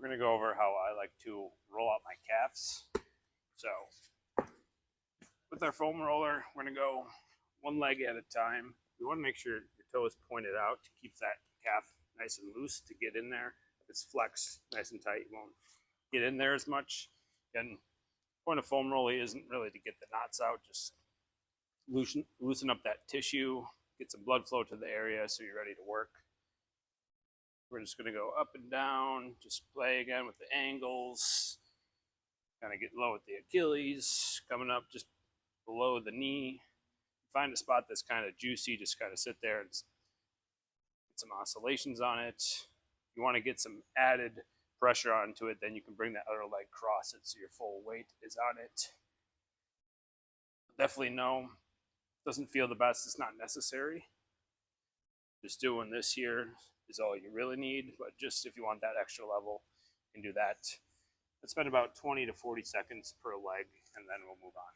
We're going to go over how I like to roll out my calves. So with our foam roller, we're going to go one leg at a time. You want to make sure your toe is pointed out to keep that calf nice and loose to get in there. If it's flexed nice and tight, you won't get in there as much. And the point of foam rolling isn't really to get the knots out, just loosen up that tissue, get some blood flow to the area so you're ready to work. We're just going to go up and down, just play again with the angles, kind of get low at the Achilles, coming up just below the knee. Find a spot that's kind of juicy, just kind of sit there and get some oscillations on it. If you want to get some added pressure onto it, then you can bring that other leg across it so your full weight is on it. Definitely no, doesn't feel the best, it's not necessary. Just doing this here is all you really need, but just if you want that extra level, you can do that. Let's spend about 20 to 40 seconds per leg, and then we'll move on.